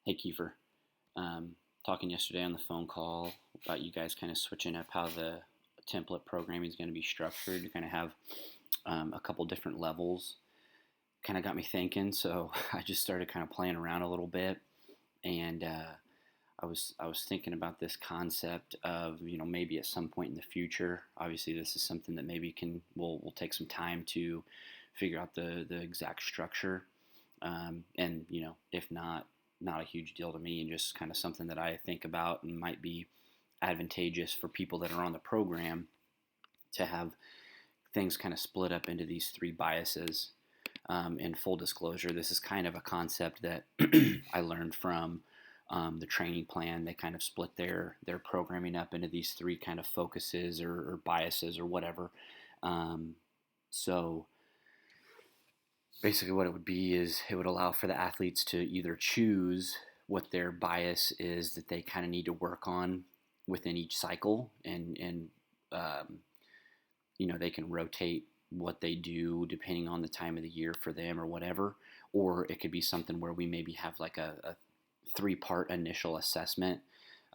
Hey Kiefer, talking yesterday on the phone call about you guys kind of switching up how the template programming is going to be structured. You're going to have a couple different levels. Kind of got me thinking, so I just started kind of playing around a little bit, and I was thinking about this concept of maybe at some point in the future. Obviously, this is something that maybe will take some time to figure out the exact structure, and if not a huge deal to me, and just kind of something that I think about and might be advantageous for people that are on the program to have things kind of split up into these three biases. In full disclosure, this is kind of a concept that I learned from the training plan. They kind of split their programming up into these three kind of focuses or biases or whatever. So basically what it would be is it would allow for the athletes to either choose what their bias is that they kind of need to work on within each cycle, and um, they can rotate what they do depending on the time of the year for them or whatever. Or it could be something where we maybe have like a three-part initial assessment.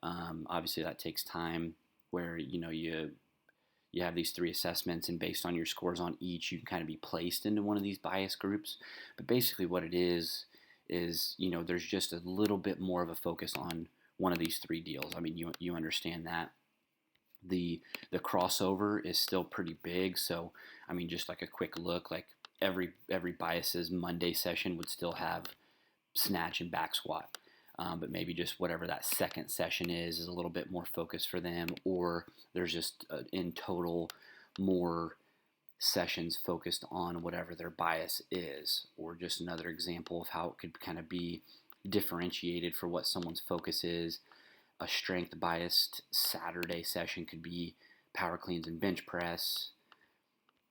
Obviously that takes time, where you have these three assessments, and based on your scores on each, you can kind of be placed into one of these bias groups. But basically what it is there's just a little bit more of a focus on one of these three deals. I mean, you understand that the crossover is still pretty big. So I mean, just like a quick look, like every bias's Monday session would still have snatch and back squat. But maybe just whatever that second session is a little bit more focused for them, or there's just in total more sessions focused on whatever their bias is. Or just another example of how it could kind of be differentiated for what someone's focus is. A strength biased Saturday session could be power cleans and bench press.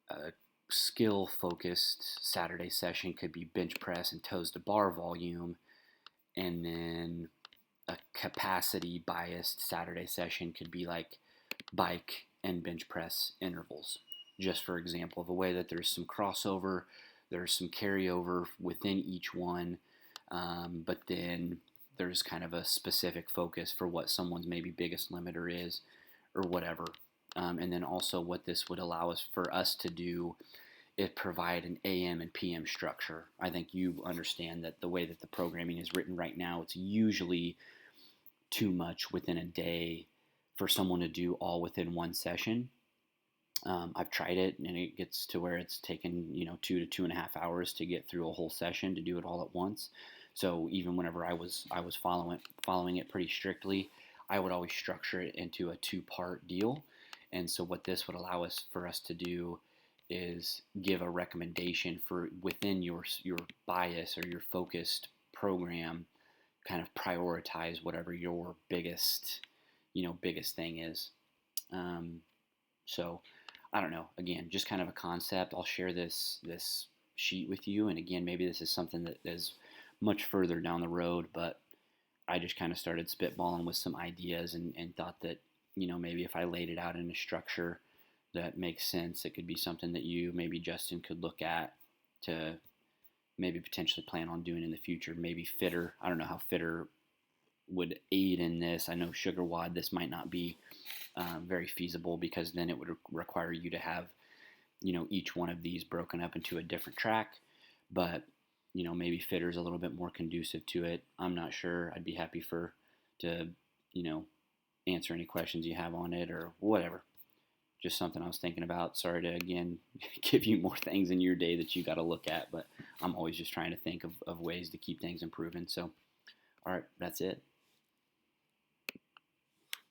A skill focused Saturday session could be bench press and toes to bar volume. And then a capacity biased Saturday session could be like bike and bench press intervals. Just for example, the way that there's some crossover, there's some carryover within each one, but then there's kind of a specific focus for what someone's maybe biggest limiter is or whatever. And then also what this would allow us for us to do is provide an AM and PM structure. I think you understand that the way that the programming is written right now, it's usually too much within a day for someone to do all within one session. I've tried it, and it gets to where it's taken 2 to 2.5 hours to get through a whole session to do it all at once. So even whenever I was following it pretty strictly, I would always structure it into a two-part deal. And so what this would allow us for us to do is give a recommendation for within your bias or your focused program, kind of prioritize whatever your biggest thing is. So I don't know. Again, just kind of a concept. I'll share this sheet with you, and again, maybe this is something that is much further down the road, but I just kind of started spitballing with some ideas, and thought that maybe if I laid it out in a structure that makes sense, it could be something that you, maybe Justin, could look at to maybe potentially plan on doing in the future. Maybe Fitter. I don't know how Fitter would aid in this. I know SugarWOD, this might not be very feasible, because then it would require you to have each one of these broken up into a different track. But maybe Fitter's a little bit more conducive to it. I'm not sure. I'd be happy to answer any questions you have on it or whatever. Just something I was thinking about. Sorry to again give you more things in your day that you got to look at, but I'm always just trying to think of ways to keep things improving. So, all right, that's it.